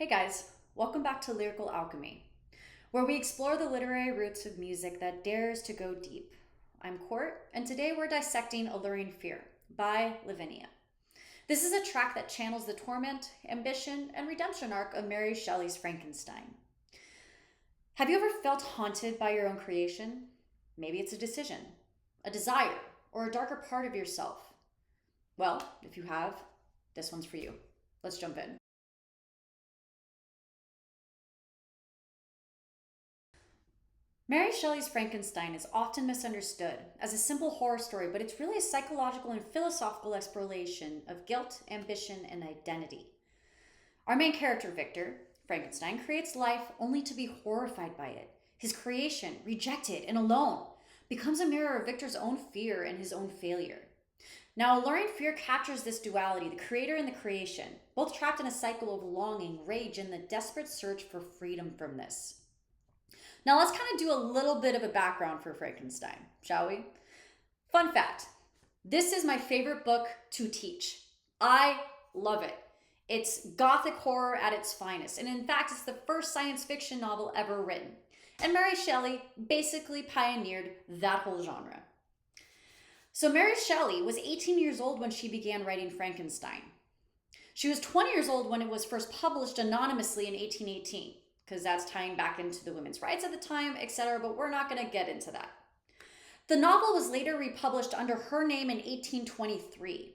Hey guys, welcome back to Lyrical Alchemy, where we explore the literary roots of music that dares to go deep. I'm Court, and today we're dissecting Alluring Fear by Levinia. This is a track that channels the torment, ambition, and redemption arc of Mary Shelley's Frankenstein. Have you ever felt haunted by your own creation? Maybe it's a decision, a desire, or a darker part of yourself. Well, if you have, this one's for you. Let's jump in. Mary Shelley's Frankenstein is often misunderstood as a simple horror story, but it's really a psychological and philosophical exploration of guilt, ambition, and identity. Our main character, Victor, Frankenstein, creates life only to be horrified by it. His creation, rejected and alone, becomes a mirror of Victor's own fear and his own failure. Now, Alluring Fear captures this duality, the creator and the creation, both trapped in a cycle of longing, rage, and the desperate search for freedom from this. Now let's kind of do a little bit of a background for Frankenstein, shall we? Fun fact, this is my favorite book to teach. I love it. It's gothic horror at its finest, and in fact, it's the first science fiction novel ever written. And Mary Shelley basically pioneered that whole genre. So Mary Shelley was 18 years old when she began writing Frankenstein. She was 20 years old when it was first published anonymously in 1818. Because that's tying back into the women's rights at the time, etc., but we're not going to get into that. The novel was later republished under her name in 1823.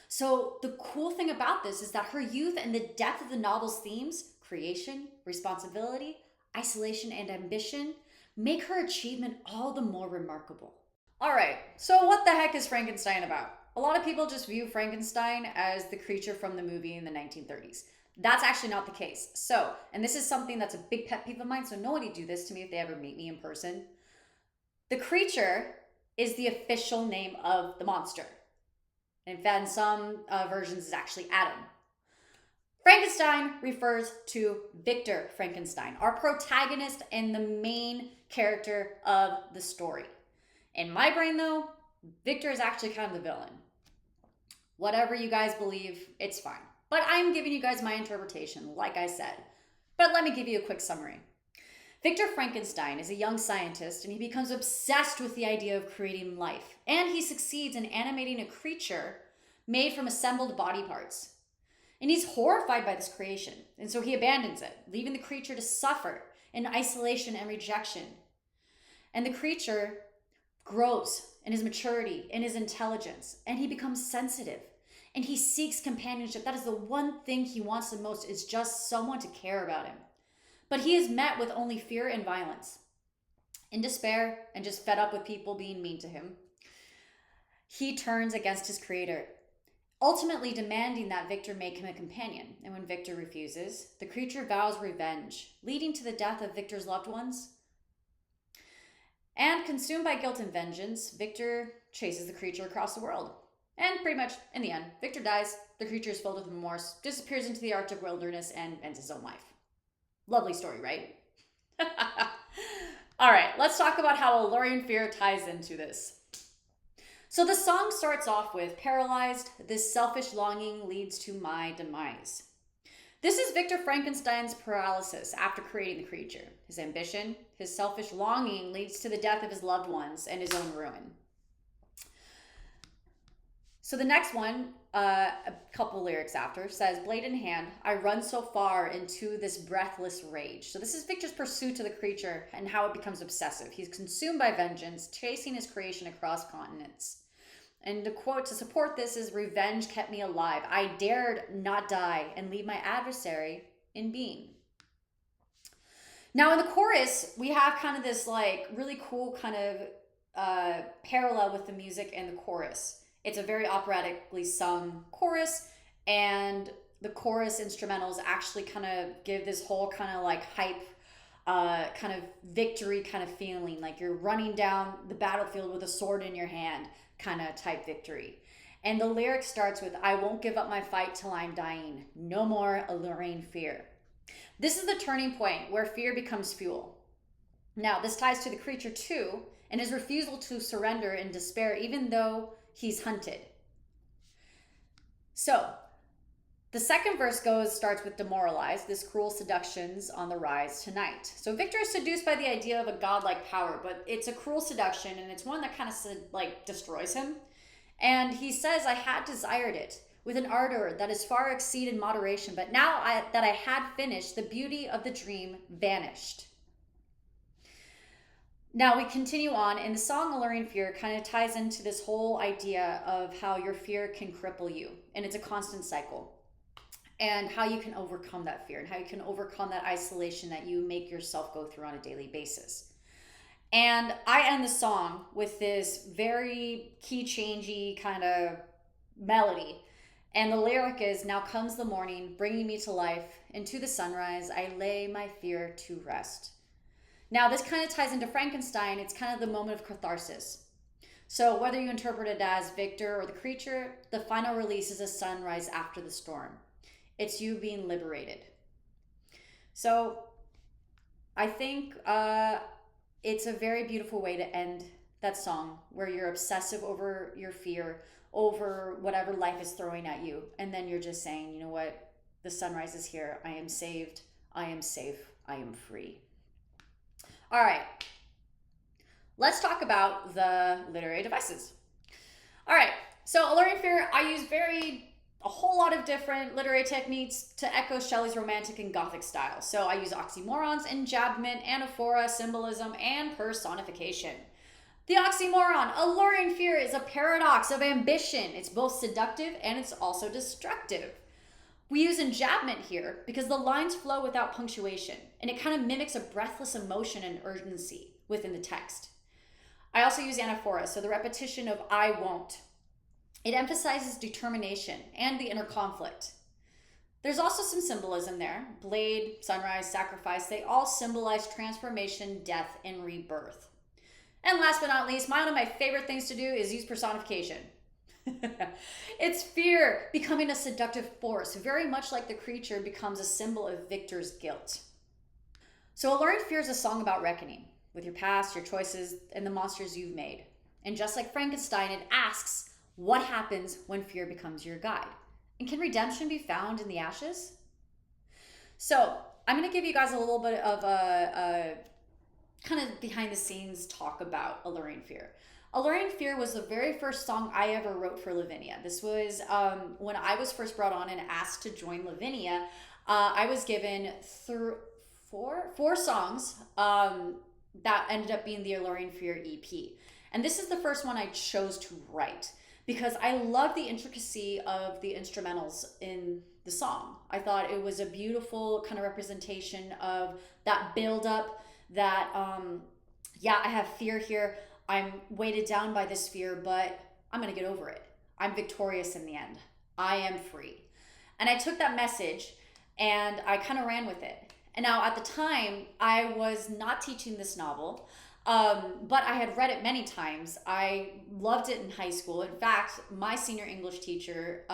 So the cool thing about this is that her youth and the depth of the novel's themes, creation, responsibility, isolation, and ambition, make her achievement all the more remarkable. All right, so what the heck is Frankenstein about? A lot of people just view Frankenstein as the creature from the movie in the 1930s. That's actually not the case. So, and this is something that's a big pet peeve of mine, so nobody do this to me if they ever meet me in person. The creature is the official name of the monster. In fact, in some versions, it's actually Adam. Frankenstein refers to Victor Frankenstein, our protagonist and the main character of the story. In my brain, though, Victor is actually kind of the villain. Whatever you guys believe, it's fine. But I'm giving you guys my interpretation, like I said. But let me give you a quick summary. Victor Frankenstein is a young scientist, and he becomes obsessed with the idea of creating life. And he succeeds in animating a creature made from assembled body parts. And he's horrified by this creation, and so he abandons it, leaving the creature to suffer in isolation and rejection. And the creature grows in his maturity, in his intelligence, and he becomes sensitive. And he seeks companionship. That is the one thing he wants the most, is just someone to care about him. But he is met with only fear and violence. In despair and just fed up with people being mean to him, he turns against his creator, ultimately demanding that Victor make him a companion. And when Victor refuses, the creature vows revenge, leading to the death of Victor's loved ones. And consumed by guilt and vengeance, Victor chases the creature across the world. And pretty much, in the end, Victor dies, the creature is filled with remorse, disappears into the Arctic wilderness, and ends his own life. Lovely story, right? All right, let's talk about how Alluring Fear ties into this. So the song starts off with, "Paralyzed, this selfish longing leads to my demise." This is Victor Frankenstein's paralysis after creating the creature. His ambition, his selfish longing leads to the death of his loved ones and his own ruin. So the next one, a couple lyrics after, says, "Blade in hand, I run so far into this breathless rage." So this is Victor's pursuit to the creature and how it becomes obsessive. He's consumed by vengeance, chasing his creation across continents. And the quote to support this is, "Revenge kept me alive. I dared not die and leave my adversary in being." Now in the chorus, we have kind of this like really cool kind of parallel with the music and the chorus. It's a very operatically sung chorus, and the chorus instrumentals actually kind of give this whole kind of like hype, kind of victory kind of feeling, like you're running down the battlefield with a sword in your hand kind of type victory. And the lyric starts with, "I won't give up my fight till I'm dying. No more alluring fear." This is the turning point where fear becomes fuel. Now, this ties to the creature too, and his refusal to surrender in despair, even though he's hunted. So The second verse starts with demoralized, this cruel seduction's on the rise tonight. So Victor is seduced by the idea of a godlike power, but it's a cruel seduction and it's one that kind of like destroys him. And he says, I had desired it with an ardor that is far exceeded moderation, but now that I had finished, the beauty of the dream vanished. Now we continue on, and the song Alluring Fear kind of ties into this whole idea of how your fear can cripple you, and it's a constant cycle. And how you can overcome that fear and how you can overcome that isolation that you make yourself go through on a daily basis. And I end the song with this very key changey kind of melody. And the lyric is, now comes the morning, bringing me to life. Into the sunrise, I lay my fear to rest. Now, this kind of ties into Frankenstein. It's kind of the moment of catharsis. So whether you interpret it as Victor or the creature, the final release is a sunrise after the storm. It's you being liberated. So I think it's a very beautiful way to end that song, where you're obsessive over your fear, over whatever life is throwing at you. And then you're just saying, you know what? The sunrise is here. I am saved. I am safe. I am free. All right. Let's talk about the literary devices. All right. So Alluring Fear, I use a whole lot of different literary techniques to echo Shelley's romantic and gothic style. So I use oxymorons, enjambment, anaphora, symbolism, and personification. The oxymoron, alluring fear, is a paradox of ambition. It's both seductive and it's also destructive. We use enjambment here because the lines flow without punctuation, and it kind of mimics a breathless emotion and urgency within the text. I also use anaphora, so the repetition of I won't. It emphasizes determination and the inner conflict. There's also some symbolism there. Blade, sunrise, sacrifice, they all symbolize transformation, death, and rebirth. And last but not least, one of my favorite things to do is use personification. It's fear becoming a seductive force, very much like the creature becomes a symbol of Victor's guilt. So Alluring Fear is a song about reckoning with your past, your choices, and the monsters you've made. And just like Frankenstein, it asks, what happens when fear becomes your guide? And can redemption be found in the ashes? So I'm going to give you guys a little bit of a kind of behind the scenes talk about Alluring Fear. Alluring Fear was the very first song I ever wrote for Levinia. This was when I was first brought on and asked to join Levinia. I was given four songs that ended up being the Alluring Fear EP. And this is the first one I chose to write, because I love the intricacy of the instrumentals in the song. I thought it was a beautiful kind of representation of that build-up, that, I have fear here. I'm weighted down by this fear, but I'm going to get over it. I'm victorious in the end. I am free. And I took that message and I kind of ran with it. And now at the time, I was not teaching this novel. But I had read it many times. I loved it in high school. In fact, my senior English teacher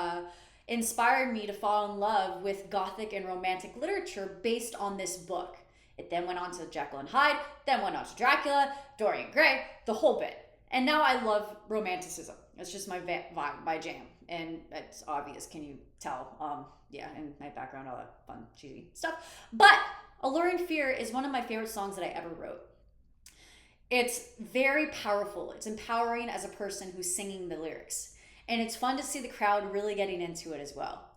inspired me to fall in love with Gothic and Romantic literature based on this book. It then went on to Jekyll and Hyde, then went on to Dracula, Dorian Gray, the whole bit. And now I love romanticism. It's just my vibe, my jam. And it's obvious, can you tell? And my background, all that fun, cheesy stuff. But Alluring Fear is one of my favorite songs that I ever wrote. It's very powerful. It's empowering as a person who's singing the lyrics. And it's fun to see the crowd really getting into it as well.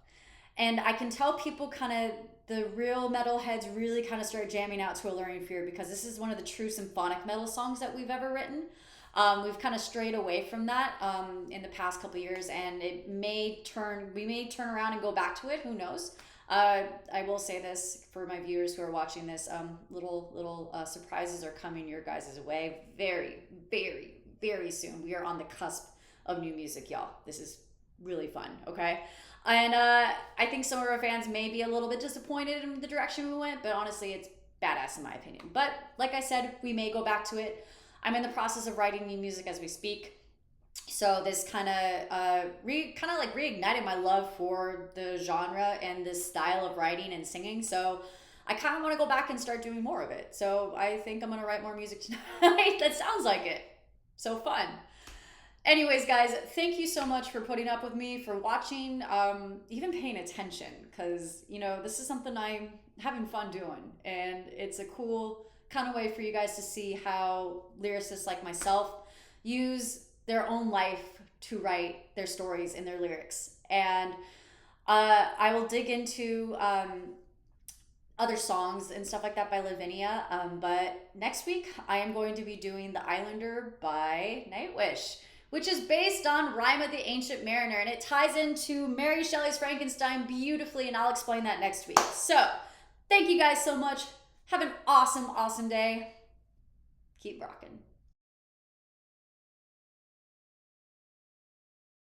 And I can tell people the real metalheads really kind of start jamming out to Alluring Fear, because this is one of the true symphonic metal songs that we've ever written. We've kind of strayed away from that in the past couple of years, and we may turn around and go back to it. Who knows? I will say this for my viewers who are watching this, little surprises are coming your guys' way very, very, very soon. We are on the cusp of new music, y'all. This is really fun, okay? And I think some of our fans may be a little bit disappointed in the direction we went, but honestly, it's badass in my opinion. But like I said, we may go back to it. I'm in the process of writing new music as we speak. So this kind of reignited my love for the genre and this style of writing and singing. So I kind of want to go back and start doing more of it. So I think I'm going to write more music tonight. That sounds like it. So fun. Anyways, guys, thank you so much for putting up with me, for watching, even paying attention, because, you know, this is something I'm having fun doing. And it's a cool kind of way for you guys to see how lyricists like myself use their own life to write their stories in their lyrics. And I will dig into other songs and stuff like that by Levinia. But next week, I am going to be doing The Islander by Nightwish, which is based on Rima the Ancient Mariner, and it ties into Mary Shelley's Frankenstein beautifully, and I'll explain that next week. So, thank you guys so much. Have an awesome, awesome day. Keep rocking.